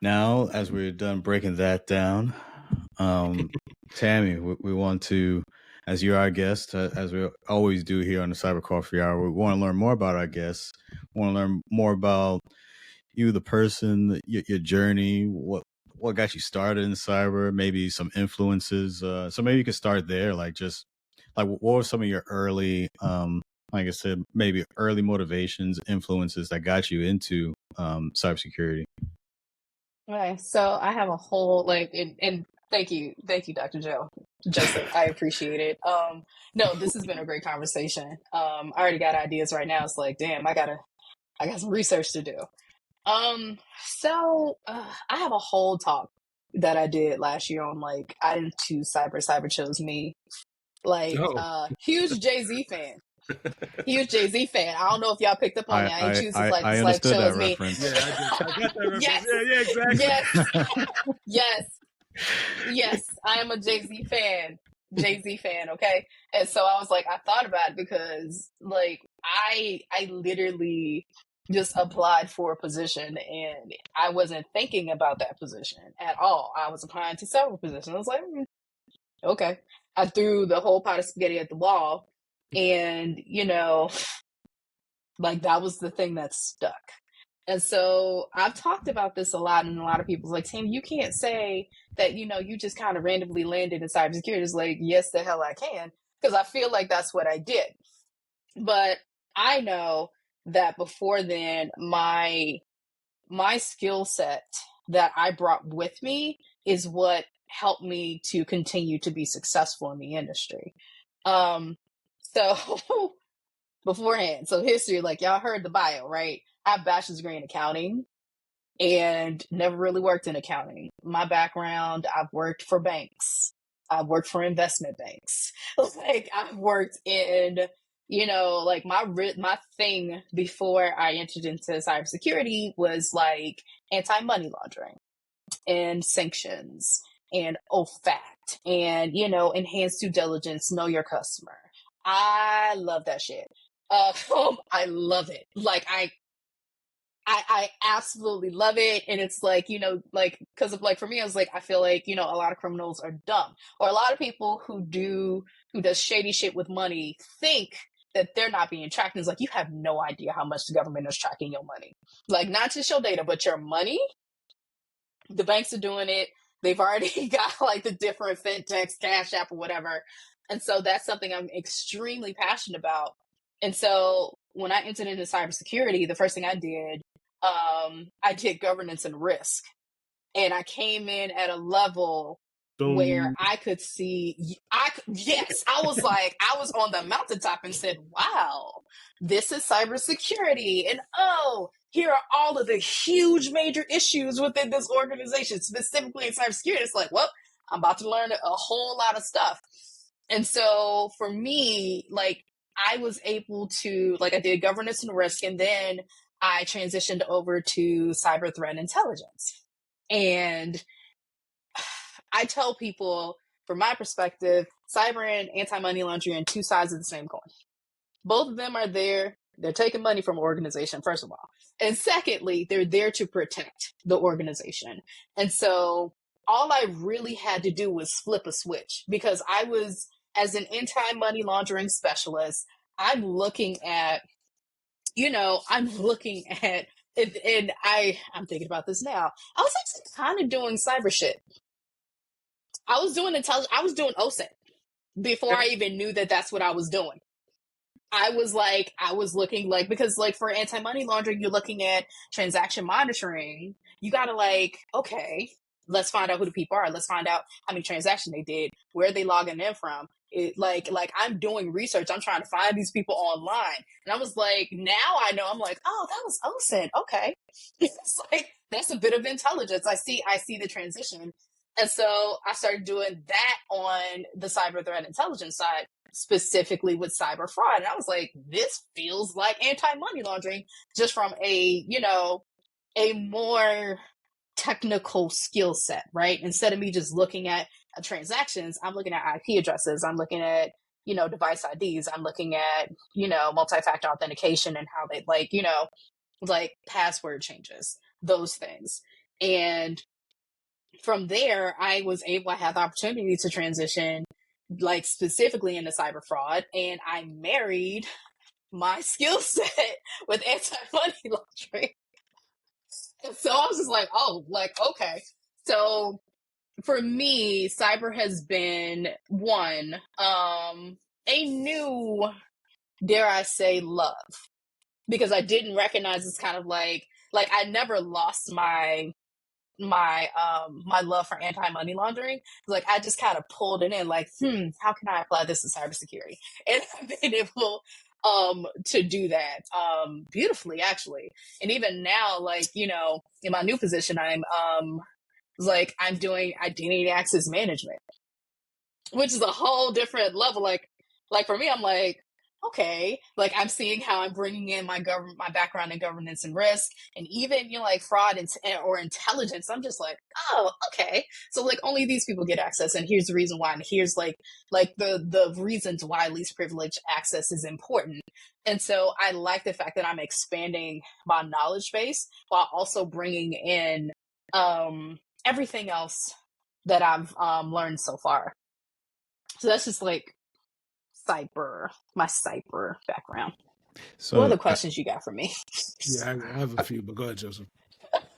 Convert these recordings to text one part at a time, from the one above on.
Now, as we're done breaking that down, um, Tammy, we want to, as you're our guest, as we always do here on the Cyber Coffee Hour, we want to learn more about our guests. We want to learn more about you, the person, your journey, what got you started in cyber, maybe some influences. So maybe you could start there, like just like what were some of your early, like I said, maybe early motivations, influences that got you into cybersecurity. Okay, so I have a whole and thank you, Dr. Joseph. I appreciate it. No, this has been a great conversation. I already got ideas right now. It's like, damn, I got some research to do. I have a whole talk that I did last year on like I didn't choose cyber, cyber chose me. Like, Oh, huge Jay Z fan. Huge Jay Z fan. I don't know if y'all picked up on I that. I ain't I choose his I, life. I His life understood that chose me. reference. yeah, I got that reference. Yes, Yeah, yes, exactly. yes, yes. I am a Jay Z fan. Jay Z fan. Okay, and so I was like, I thought about it because like I literally just applied for a position and I wasn't thinking about that position at all. I was applying to several positions. I was like, okay. I threw the whole pot of spaghetti at the wall, and like that was the thing that stuck. And so I've talked about this a lot, and a lot of people's like, Tim, you can't say that, you just kind of randomly landed in cybersecurity. It's like, yes, the hell I can, because I feel like that's what I did. But I know that before then, my skill set that I brought with me is what helped me to continue to be successful in the industry. So beforehand, so history, like y'all heard the bio, right? I have a bachelor's degree in accounting and never really worked in accounting. My background, I've worked for banks. I've worked for investment banks. Like I've worked in, like my thing before I entered into cybersecurity was like anti-money laundering and sanctions and OFAC and, enhanced due diligence, know your customer. I love that shit. I love it. Like I absolutely love it. And it's like, like, because of like, for me, I was like, I feel like, a lot of criminals are dumb, or a lot of people who does shady shit with money think that they're not being tracked. And it's like, you have no idea how much the government is tracking your money. Like, not just your data, but your money. The banks are doing it. They've already got like the different fintechs, Cash App or whatever. And so that's something I'm extremely passionate about. And so when I entered into cybersecurity, the first thing I did governance and risk. And I came in at a level where So, I could see, yes, I was like, I was on the mountaintop and said, wow, this is cybersecurity. And oh, here are all of the huge major issues within this organization, specifically in cybersecurity. It's like, well, I'm about to learn a whole lot of stuff. And so for me, like, I was able to, like, I did governance and risk, and then I transitioned over to cyber threat intelligence. And I tell people, from my perspective, cyber and anti-money laundering are two sides of the same coin. Both of them are there. They're taking money from an organization, first of all. And secondly, they're there to protect the organization. And so all I really had to do was flip a switch, because I was, as an anti-money laundering specialist, I'm looking at, I'm thinking about this now. I was actually kind of doing cyber shit. I was doing OSINT before I even knew that that's what I was doing. I was looking like, because like for anti-money laundering, you're looking at transaction monitoring. You gotta like, okay, let's find out who the people are. Let's find out how many transactions they did, where are they logging in from. Like I'm doing research. I'm trying to find these people online. And I was like, now I know. I'm like, oh, that was OSINT. Okay. It's like, that's a bit of intelligence. I see the transition. And so I started doing that on the cyber threat intelligence side, specifically with cyber fraud. And I was like, this feels like anti-money laundering, just from a more technical skill set, right? Instead of me just looking at transactions, I'm looking at IP addresses, I'm looking at, device IDs, I'm looking at, multi-factor authentication and how they like password changes, those things. And from there, I had the opportunity to transition, like specifically into cyber fraud, and I married my skill set with anti-money laundering. And so I was just like, oh, like, okay. So for me, cyber has been a new, dare I say, love, because I didn't recognize it's kind of like I never lost my love for anti-money laundering. Like I just kind of pulled it in, like, how can I apply this to cybersecurity? And I've been able to do that beautifully, actually. And even now, like, you know, in my new position, I'm doing identity access management, which is a whole different level. Like for me, I'm like, okay, like I'm seeing how I'm bringing in my background in governance and risk, and even, you know, like fraud or intelligence. I'm just like, oh, okay. So like only these people get access, and here's the reason why, and here's like the reasons why least privileged access is important. And so I like the fact that I'm expanding my knowledge base while also bringing in everything else that I've learned so far. So that's just like my cyber background. So, what other questions you got for me? Yeah, I have a few, but go ahead, Joseph.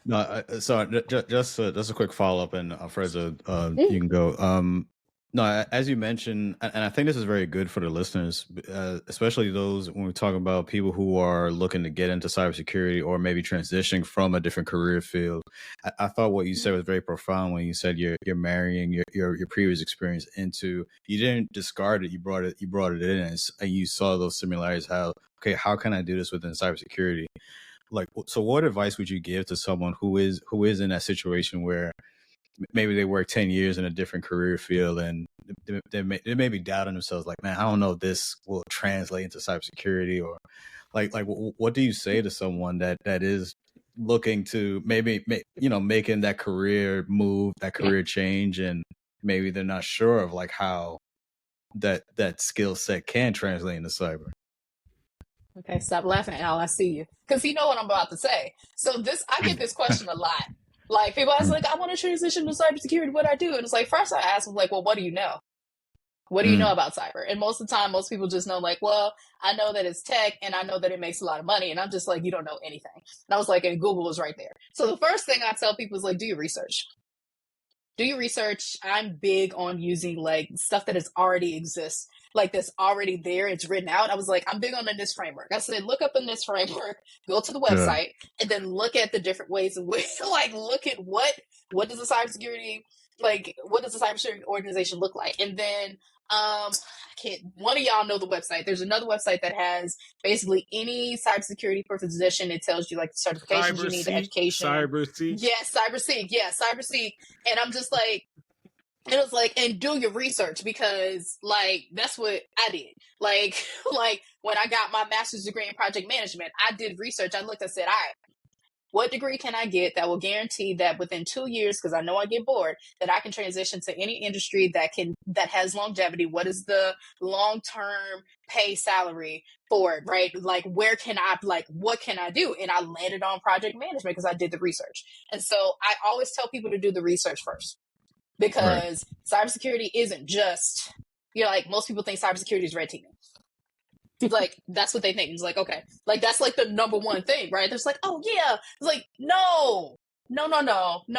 No, just a quick follow up, and Freza, you can go. No, as you mentioned, and I think this is very good for the listeners, especially those when we talk about people who are looking to get into cybersecurity or maybe transitioning from a different career field. I thought what you said was very profound when you said you're marrying your previous experience into. You didn't discard it; you brought it in, and you saw those similarities. How can I do this within cybersecurity? Like, so what advice would you give to someone who is in that situation where maybe they work 10 years in a different career field and they may be doubting themselves, like, man, I don't know if this will translate into cybersecurity, or like what do you say to someone that is looking to maybe making that career move, that career change, and maybe they're not sure of like how that skill set can translate into cyber? Okay, stop laughing, Al. I see you. Because you know what I'm about to say. So I get this question a lot. Like, people ask, like, I want to transition to cybersecurity. What do I do? And it's like, first I ask them, like, well, what do you know? What do you know about cyber? And most of the time, most people just know, like, well, I know that it's tech and I know that it makes a lot of money. And I'm just like, you don't know anything. And I was like, and Google was right there. So the first thing I tell people is, like, do your research. Do your research. I'm big on using like stuff that already exists, like that's already there. It's written out. I was like, I'm big on the NIST framework. I said, look up the NIST framework, go to the website, and then look at the different ways in which, like, look at what does the cybersecurity, like, what does the cybersecurity organization look like? And then, one of y'all know the website. There's another website that has basically any cybersecurity position. It tells you like the certifications you need, the education. CyberSeek. Yes, CyberSeek. Yeah, CyberSeek. And I'm just like, and it was like, and do your research, because like that's what I did. Like when I got my master's degree in project management, I did research. I looked and said, all right, what degree can I get that will guarantee that within 2 years, because I know I get bored, that I can transition to any industry that has longevity? What is the long-term pay salary for it, right? Like, what can I do? And I landed on project management because I did the research. And so I always tell people to do the research first, because cybersecurity isn't just, like most people think cybersecurity is red teaming. Like, that's what they think. It's like, okay, like that's like the number one thing, right? There's like, oh yeah, it's like, no,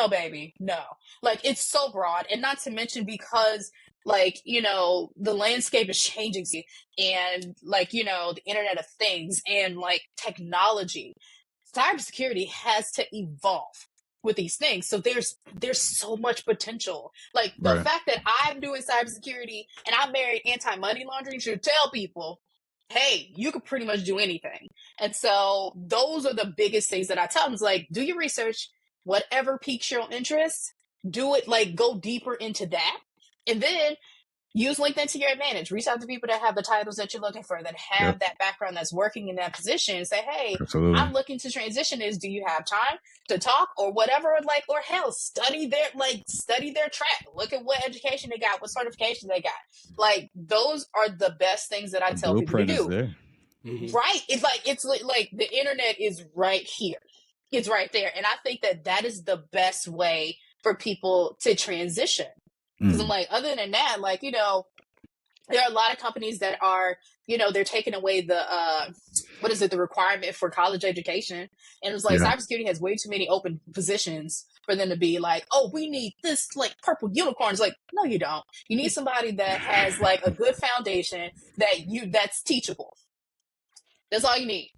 baby, no. Like, it's so broad, and not to mention because, like, the landscape is changing, and like, the Internet of Things and like technology, cybersecurity has to evolve with these things. So there's so much potential. Like, the fact that I'm doing cybersecurity and I married anti-money laundering should tell people, hey, you could pretty much do anything. And so those are the biggest things that I tell them. Is like, do your research, whatever piques your interest, do it, like, go deeper into that. And then use LinkedIn to your advantage. Reach out to people that have the titles that you're looking for, that have that background, that's working in that position, and say, hey, I'm looking to transition this. Do you have time to talk, or whatever? Like, or hell, study their track. Look at what education they got, what certification they got. Like, those are the best things that I tell people to do. There. Right. It's like the internet is right here. It's right there. And I think that is the best way for people to transition. Because I'm like, other than that, like, you know, there are a lot of companies that are, you know, they're taking away the, the requirement for college education. And it's like, cybersecurity has way too many open positions for them to be like, oh, we need this, like, purple unicorn. It's like, no, you don't. You need somebody that has, like, a good foundation that's teachable. That's all you need.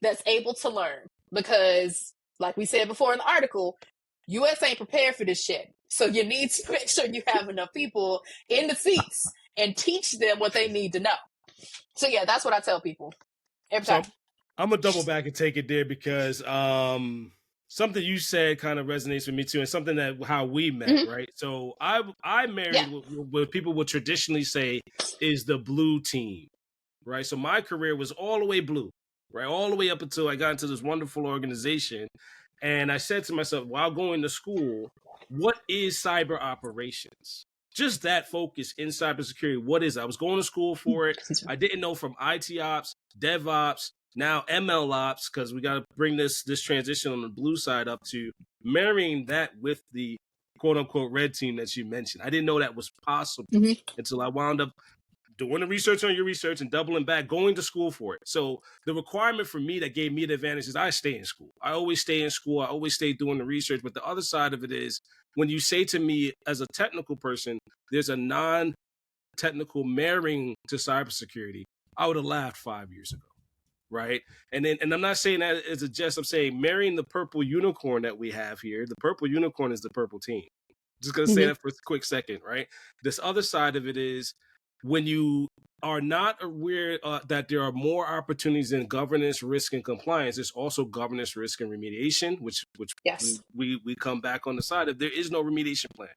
That's able to learn. Because, like we said before in the article, US ain't prepared for this shit. So you need to make sure you have enough people in the seats and teach them what they need to know. So yeah, that's what I tell people every time. I'm gonna double back and take it there because something you said kind of resonates with me too, and something that how we met, right? So I married what people would traditionally say is the blue team, right? So my career was all the way blue, right? All the way up until I got into this wonderful organization. And I said to myself, while going to school, what is cyber operations? Just that focus in cybersecurity. What is it? I was going to school for it. I didn't know from IT ops, DevOps, now ML ops, because we got to bring this transition on the blue side up to marrying that with the quote unquote red team that you mentioned. I didn't know that was possible until I wound up doing the research on your research and doubling back, going to school for it. So the requirement for me that gave me the advantage is I stay in school. I always stay in school. I always stay doing the research. But the other side of it is when you say to me as a technical person, there's a non-technical marrying to cybersecurity, I would have laughed 5 years ago. Right. And I'm not saying that as a jest. I'm saying marrying the purple unicorn that we have here. The purple unicorn is the purple team. Just going to say that for a quick second. Right. This other side of it is when you are not aware that there are more opportunities in governance, risk, and compliance, there's also governance, risk, and remediation, which we come back on the side of there is no remediation plan.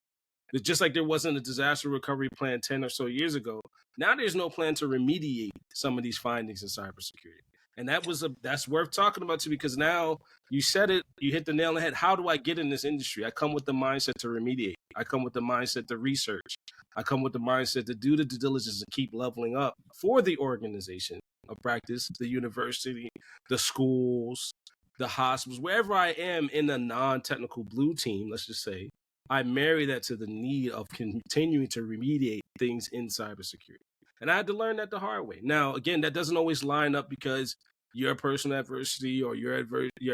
It's just like there wasn't a disaster recovery plan 10 or so years ago. Now there's no plan to remediate some of these findings in cybersecurity. And that's worth talking about too, because now you said it, you hit the nail on the head. How do I get in this industry? I come with the mindset to remediate. I come with the mindset to research. I come with the mindset to do the due diligence and keep leveling up for the organization of practice, the university, the schools, the hospitals, wherever I am in the non-technical blue team, let's just say, I marry that to the need of continuing to remediate things in cybersecurity. And I had to learn that the hard way. Now, again, that doesn't always line up because your personal adversity or your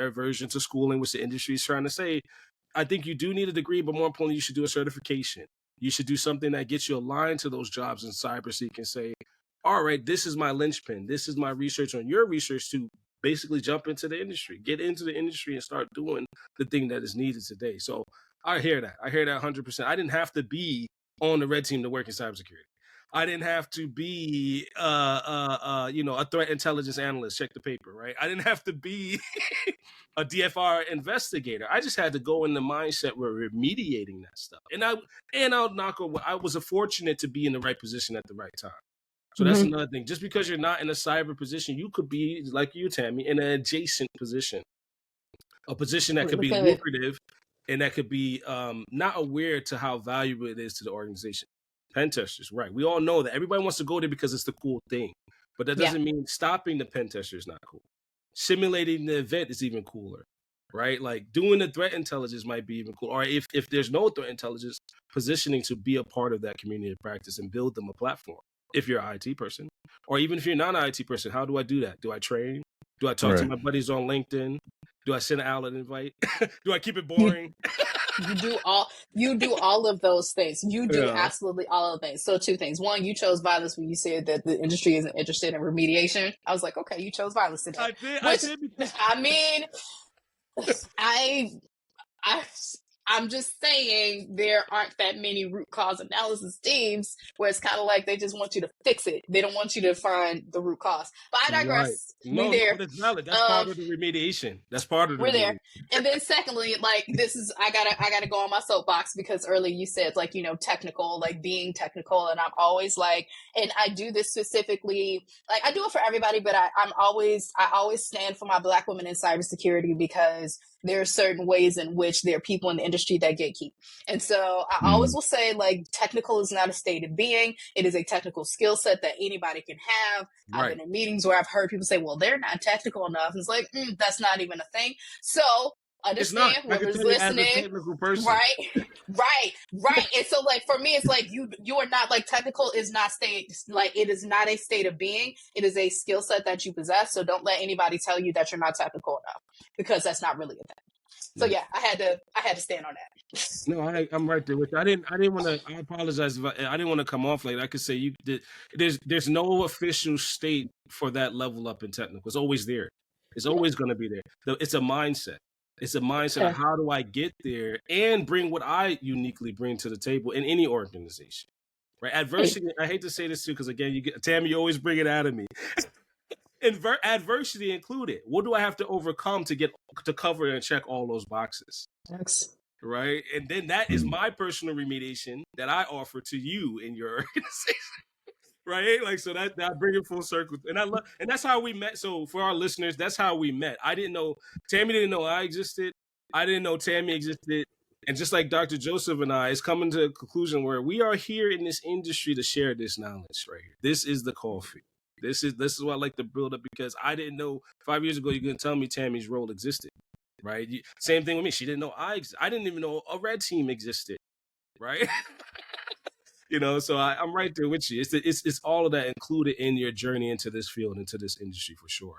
aversion to schooling, which the industry is trying to say. I think you do need a degree, but more importantly, you should do a certification. You should do something that gets you aligned to those jobs in cyber so you can say, all right, this is my linchpin. This is my research on your research to basically jump into the industry, get into the industry and start doing the thing that is needed today. So I hear that. I hear that 100%. I didn't have to be on the red team to work in cybersecurity. I didn't have to be, a threat intelligence analyst, check the paper, right? I didn't have to be a DFR investigator. I just had to go in the mindset where we're remediating that stuff. And I'll knock on. I was fortunate to be in the right position at the right time. So that's another thing. Just because you're not in a cyber position, you could be, like you, Tammy, in an adjacent position. A position that could be lucrative and that could be not aware to how valuable it is to the organization. Pen testers, right? We all know that everybody wants to go there because it's the cool thing, but that doesn't mean stopping the pen tester is not cool. Simulating the event is even cooler, right? Like doing the threat intelligence might be even cool. Or if there's no threat intelligence, positioning to be a part of that community of practice and build them a platform. If you're an IT person, or even if you're not an IT person, how do I do that? Do I train? Do I talk to my buddies on LinkedIn? Do I send out an invite? Do I keep it boring? You do all of those things. You do absolutely all of the things. So 2 things. One, you chose violence when you said that the industry isn't interested in remediation. I was like, okay, you chose violence today. I did. I mean, I'm just saying there aren't that many root cause analysis teams where it's kind of like they just want you to fix it. They don't want you to find the root cause. But I digress. Right. No, that's valid. That's part of the remediation. That's part of the We're there. And then secondly, like this is I gotta go on my soapbox because earlier you said like, technical, like being technical, and I'm always like, and I do this specifically, like I do it for everybody, but I always stand for my Black women in cybersecurity because there are certain ways in which there are people in the industry that gatekeep. And so I always will say, like, technical is not a state of being. It is a technical skill set that anybody can have. Right. I've been in meetings where I've heard people say, well, they're not technical enough. It's like, that's not even a thing. So understand whoever's listening. As a technical person. Right. And so, like, for me, it's like you are not, like, technical is not it is not a state of being. It is a skill set that you possess. So don't let anybody tell you that you're not technical enough, because that's not really a thing. So yeah, I had to stand on that. No, I'm right there with you. I didn't want to. I apologize if I didn't want to come off like that. I could say you did. There's no official state for that level up in technical. It's always there. It's always going to be there. It's a mindset. It's a mindset of how do I get there and bring what I uniquely bring to the table in any organization. Right? Adversity. I hate to say this too, because again, Tammy, you always bring it out of me. Adversity included. What do I have to overcome to cover and check all those boxes? Yes. Right, and then that is my personal remediation that I offer to you in your organization. Right, like, so that bring it full circle, and that's how we met. So for our listeners, that's how we met. Tammy didn't know I existed. I didn't know Tammy existed. And just like Dr. Joseph and I is coming to a conclusion where we are here in this industry to share this knowledge right here. This is the coffee. This is what I like to build up, because I didn't know 5 years ago you couldn't tell me Tammy's role existed. Right. Same thing with me. She didn't know I didn't even know a red team existed. Right. So I'm right there with you. It's all of that included in your journey into this field, into this industry, for sure.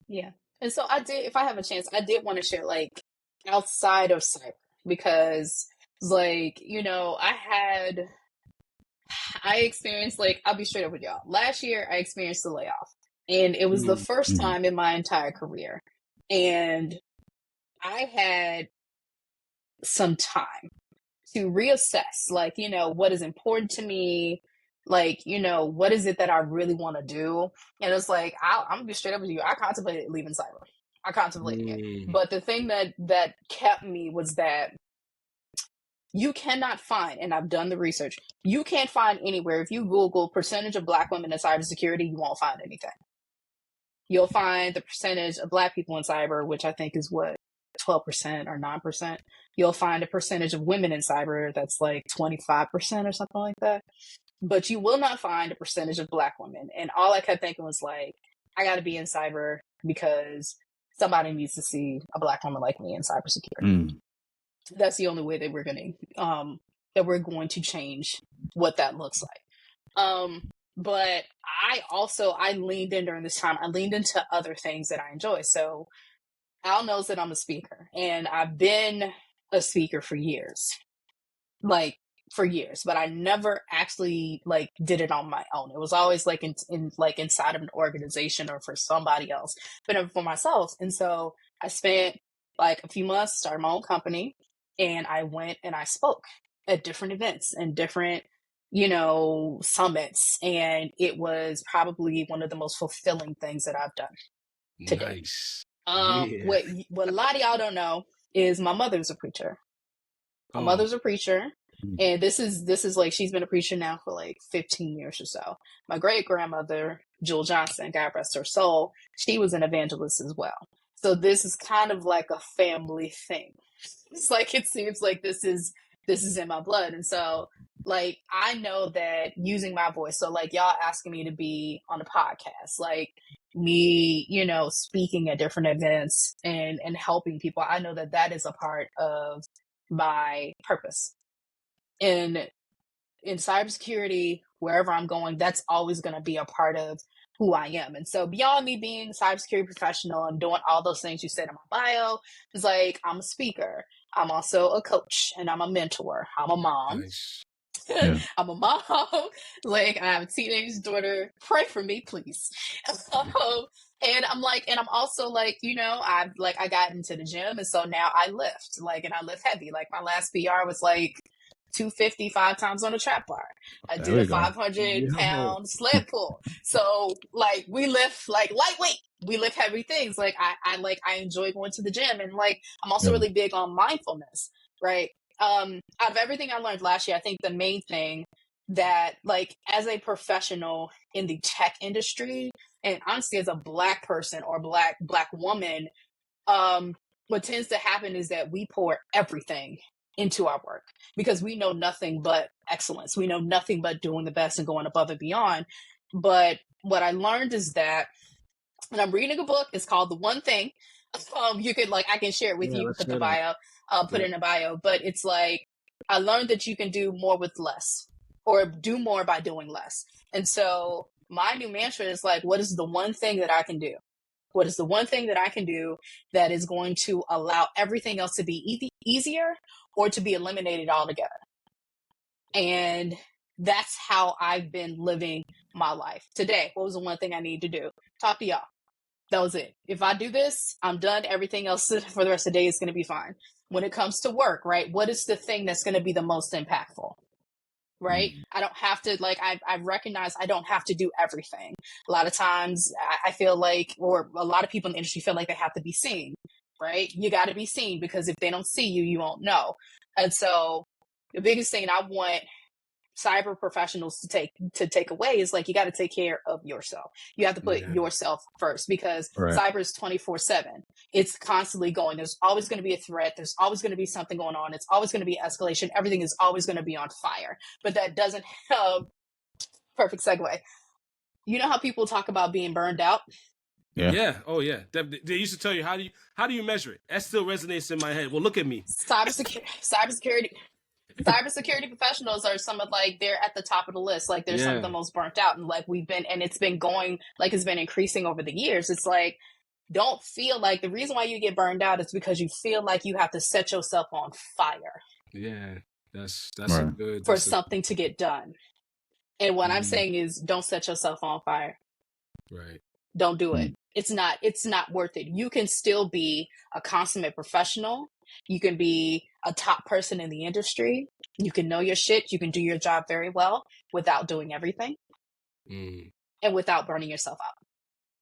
Yeah. And so if I have a chance, I did want to share, like, outside of cyber, because, like, I experienced, like, I'll be straight up with y'all. Last year, I experienced a layoff, and it was the first time in my entire career. And I had some time to reassess, like, what is important to me, like, what is it that I really want to do. And it's like, I'm gonna be straight up with you. I contemplated leaving cyber. I contemplated it. But the thing that kept me was that you cannot find, and I've done the research, you can't find anywhere, if you Google percentage of Black women in cybersecurity, you won't find anything. You'll find the percentage of Black people in cyber, which I think is 12% or 9%. You'll find a percentage of women in cyber that's like 25% or something like that. But you will not find a percentage of Black women. And all I kept thinking was, like, I got to be in cyber because somebody needs to see a Black woman like me in cybersecurity. That's the only way that we're going to change what that looks like. But I leaned in during this time. I leaned into other things that I enjoy. So Al knows that I'm a speaker, and I've been a speaker for years, but I never actually, like, did it on my own. It was always like inside of an organization or for somebody else, but never for myself. And so I spent, like, a few months, started my own company, and I went and I spoke at different events and different, summits. And it was probably one of the most fulfilling things that I've done today. Nice. What a lot of y'all don't know is my mother's a preacher. My mother's a preacher, and this is like, she's been a preacher now for like 15 years or so. My great grandmother, Jewel Johnson, God rest her soul, she was an evangelist as well. So this is kind of like a family thing. It's like, it seems like this is in my blood. And so, like, I know that using my voice, so, like, y'all asking me to be on a podcast, like me, speaking at different events and helping people, I know that is a part of my purpose. In cybersecurity, wherever I'm going, that's always going to be a part of who I am. And so beyond me being a cybersecurity professional and doing all those things you said in my bio, it's like, I'm a speaker. I'm also a coach, and I'm a mentor. I'm a mom. Nice. Yeah. I'm a mom. Like, I have a teenage daughter. Pray for me, please. And I'm also like, I got into the gym, and so now I lift, and I lift heavy. Like, my last PR was like 250 5 times on a trap bar. I did a 500-pound sled pull. So, like, we lift, like, lightweight. We lift heavy things. Like, I enjoy going to the gym, and, like, I'm also really big on mindfulness, right? Out of everything I learned last year, I think the main thing that, like, as a professional in the tech industry, and honestly as a Black person or black woman, what tends to happen is that we pour everything into our work because we know nothing but excellence. We know nothing but doing the best and going above and beyond. But what I learned is that, and I'm reading a book, it's called The One Thing. You could I can share it with you. You can put the bio, put it in a bio, but it's like, I learned that you can do more with less, or do more by doing less. And so my new mantra is like, what is the one thing that I can do? What is the one thing that I can do that is going to allow everything else to be easier or to be eliminated altogether? And that's how I've been living my life. Today, what was the one thing I need to do? Talk to y'all. That was it. If I do this, I'm done. Everything else for the rest of the day is going to be fine. When it comes to work, right? What is the thing that's going to be the most impactful? Right? I don't have to, I recognize I don't have to do everything. A lot of times I feel like, or a lot of people in the industry feel like they have to be seen, right? You got to be seen, because if they don't see you, you won't know. And so the biggest thing I want cyber professionals to take away is like, you got to take care of yourself. You have to put yourself first, because cyber is 24/7. It's constantly going. There's always going to be a threat. There's always going to be something going on. It's always going to be escalation. Everything is always going to be on fire. But that doesn't have perfect segue. You know how people talk about being burned out? Yeah. Oh yeah. They used to tell you, how do you measure it? That still resonates in my head. Well, look at me. Cybersecurity professionals are some of they're at the top of the list. Like, they're some of the most burnt out, and it's been going, it's been increasing over the years. It's like, don't feel like the reason why you get burned out is because you feel like you have to set yourself on fire. Yeah, that's good for something to get done. And what I'm saying is, don't set yourself on fire. Right. Don't do it. It's not worth it. You can still be a consummate professional. You can be a top person in the industry. You can know your shit. You can do your job very well without doing everything and without burning yourself out.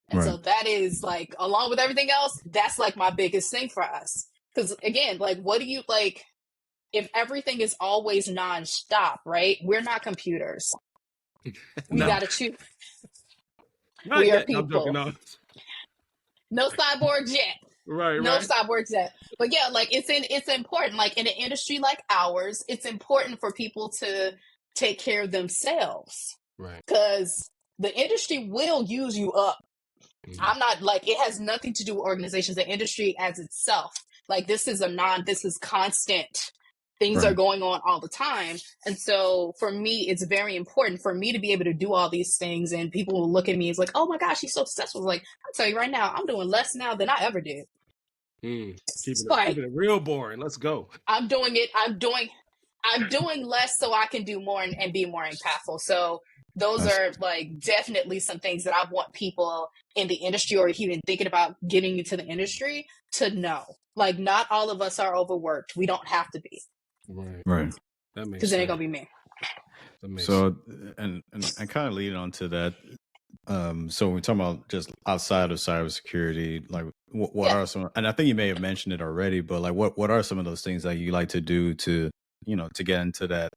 And so that is along with everything else, that's my biggest thing for us. Because again, what do you if everything is always nonstop, right? We're not computers. We got to choose. We are people. No cyborgs yet. Right. No cyborgs yet. But yeah, it's important. In an industry like ours, it's important for people to take care of themselves. Right. Because the industry will use you up. I'm not it has nothing to do with organizations, the industry as itself. This is constant. Things are going on all the time. And so for me, it's very important for me to be able to do all these things. And people will look at me as oh my gosh, she's so successful. I'll tell you right now, I'm doing less now than I ever did. Keeping it real boring. Let's go. I'm doing less so I can do more and be more impactful. So those are definitely some things that I want people in the industry, or even thinking about getting into the industry, to know. Not all of us are overworked. We don't have to be. Right. That makes sense. Because it ain't gonna be me. So, and kind of leading on to that. So when we're talking about just outside of cybersecurity, what are some? And I think you may have mentioned it already, but what are some of those things that you like to do to get into that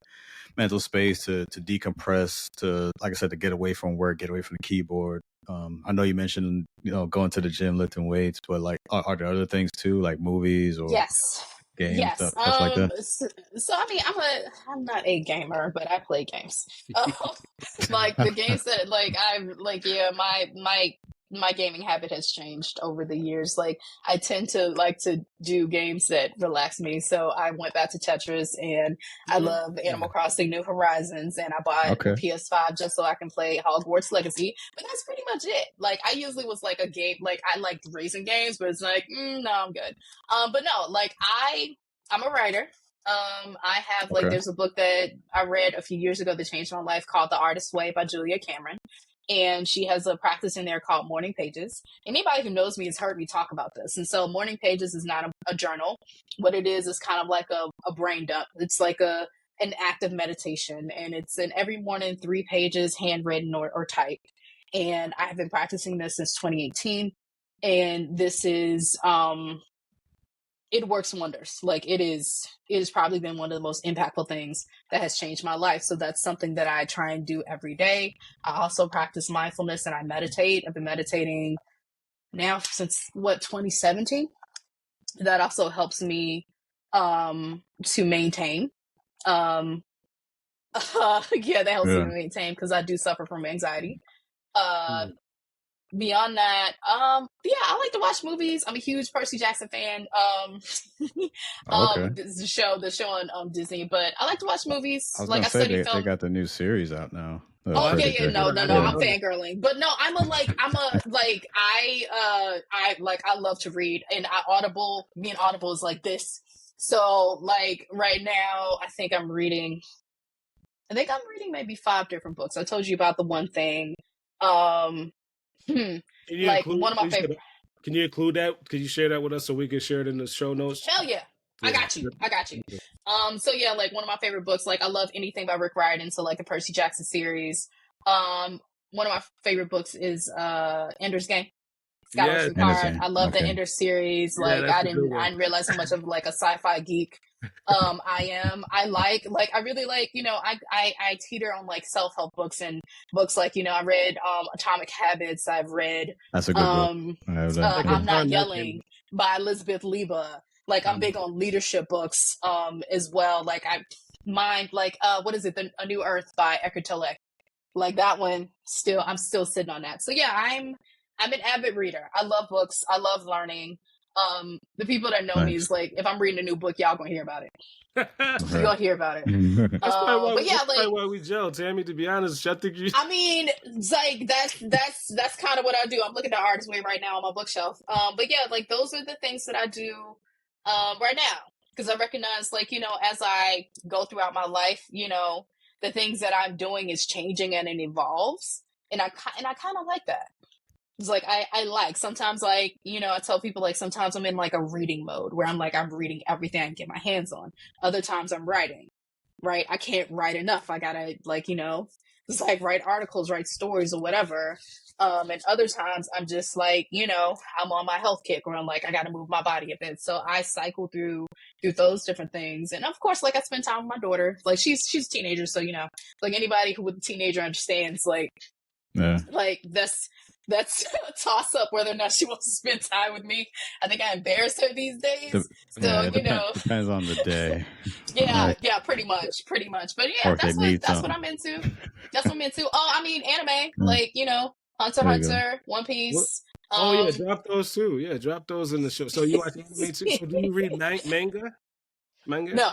mental space, to decompress, to, like I said, to get away from work, get away from the keyboard? I know you mentioned going to the gym, lifting weights, but are there other things too, like movies or games, stuff like that? So I mean, I'm not a gamer, but I play games. The games that my gaming habit has changed over the years. I tend to to do games that relax me. So I went back to Tetris, and I love Animal Crossing New Horizons, and I bought a PS5 just so I can play Hogwarts Legacy. But that's pretty much it. I usually was a game, I liked racing games, but it's no, I'm good. But no, I'm a writer. I have there's a book that I read a few years ago that changed my life called The Artist's Way by Julia Cameron. And she has a practice in there called Morning Pages. Anybody who knows me has heard me talk about this. And so Morning Pages is not a journal. What it is kind of a brain dump. It's an act of meditation. And it's in every morning, 3 pages, handwritten or typed. And I have been practicing this since 2018. And this is, it works wonders. It has probably been one of the most impactful things that has changed my life. So that's something that I try and do every day. I also practice mindfulness and I meditate. I've been meditating now since 2017. that also helps me to maintain. That helps me to maintain because I do suffer from anxiety. Beyond that, I like to watch movies. I'm a huge Percy Jackson fan. The show on Disney, but I like to watch movies. I was gonna say they got the new series out now. No, I'm fangirling, but no, I love to read, and me and Audible is like this. So like right now, I think I'm reading maybe 5 different books. I told you about the one thing. One of my favorite. Can you include that? Can you share that with us so we can share it in the show notes? Hell yeah. I got you. So yeah, like one of my favorite books, like I love anything by Rick Riordan, so like the Percy Jackson series. One of my favorite books is Ender's Game. Scott Picard. I love the Ender series. Like I didn't realize how much of like a sci-fi geek I am. I really like, I teeter on like self-help books and books like, I read Atomic Habits. I've read that's a good book. I'm Not Yelling by Elizabeth Leba. Like I'm big on leadership books as well. Like what is it? A New Earth by Eckhart Tolle. Like that one I'm still sitting on that. So yeah, I'm an avid reader. I love books. I love learning. The people that know me is like, if I'm reading a new book, y'all gonna hear about it. You're gonna hear about it. That's probably why we gel, Tammy. To be honest, I think you. I mean, it's like that's kind of what I do. I'm looking at Artist Way right now on my bookshelf. But yeah, like those are the things that I do right now because I recognize, like as I go throughout my life, the things that I'm doing is changing and it evolves, and I kind of like that. It's like I sometimes I tell people like sometimes I'm in like a reading mode where I'm reading everything I can get my hands on. Other times I'm writing, right? I can't write enough. I gotta just like write articles, write stories or whatever. And other times I'm just like, I'm on my health kick where I'm like, I gotta move my body a bit. So I cycle through those different things. And of course, like I spend time with my daughter. Like she's a teenager, so like anybody who with a teenager understands like that's a toss up whether or not she wants to spend time with me. I think I embarrass her these days. Depends on the day. Pretty much. But yeah, that's what I'm into. That's what I'm into. Oh, I mean anime, like Hunter x Hunter, One Piece. Drop those too. Yeah, drop those in the show. So you watch anime too? So do you read manga? No.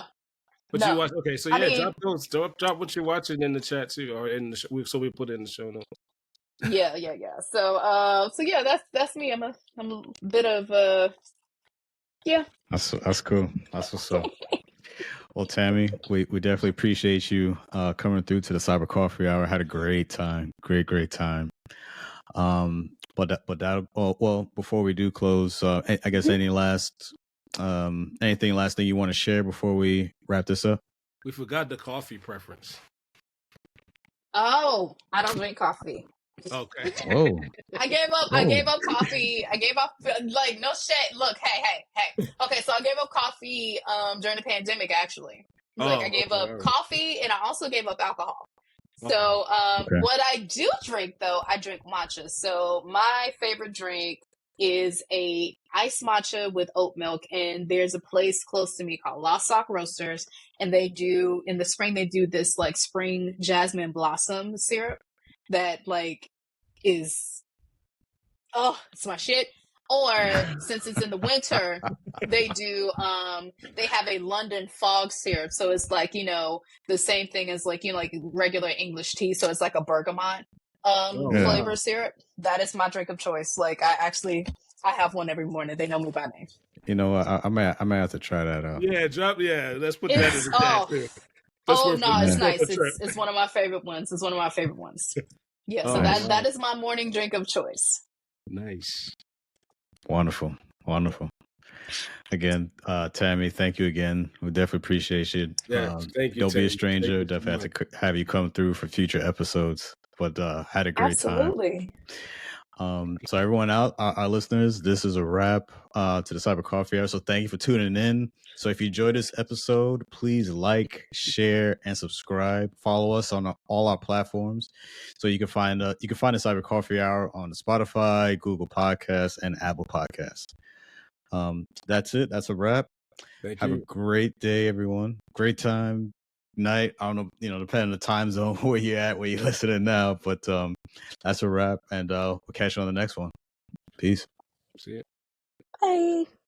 But you watch drop those. Drop what you're watching in the chat too, or in the so we put it in the show notes. Yeah. So yeah, that's me. I'm a bit of yeah. That's cool. That's what's up. Well, Tammy, we definitely appreciate you coming through to the Cyber Coffee Hour. Had a great time. Great time. Before we do close, I guess anything last thing you want to share before we wrap this up? We forgot the coffee preference. Oh, I don't drink coffee. Okay. Oh. I gave up coffee. I gave up like no shit. Look, hey. Okay, so I gave up coffee during the pandemic actually. I gave up coffee and I also gave up alcohol. So what I do drink though, I drink matcha. So my favorite drink is a iced matcha with oat milk, and there's a place close to me called Lost Sock Roasters, and they do in the spring they do this like spring jasmine blossom syrup that like is it's my shit. Or since it's in the winter, they do they have a London fog syrup, so it's like the same thing as like like regular English tea, so it's like a bergamot flavor syrup. That is my drink of choice. Like I have one every morning. They know me by name. I may have to try that out. Let's put that in the chat too. It's nice. It's one of my favorite ones. Yeah, so that is my morning drink of choice. Nice. Wonderful. Again, Tammy, thank you again. We definitely appreciate you. Yeah, thank you. Don't be a stranger. Definitely have to have you come through for future episodes. But had a great time. Absolutely. So everyone out, our listeners, this is a wrap to the Cyber Coffee Hour. So thank you for tuning in. So if you enjoyed this episode, please like, share, and subscribe. Follow us on all our platforms. So you can find the Cyber Coffee Hour on Spotify, Google Podcasts, and Apple Podcasts. That's it. That's a wrap. Thank Have you. a great day, everyone. Great time, night. I don't know, depending on the time zone where you're at, where you're listening now. But that's a wrap, and we'll catch you on the next one. Peace. See ya. Bye.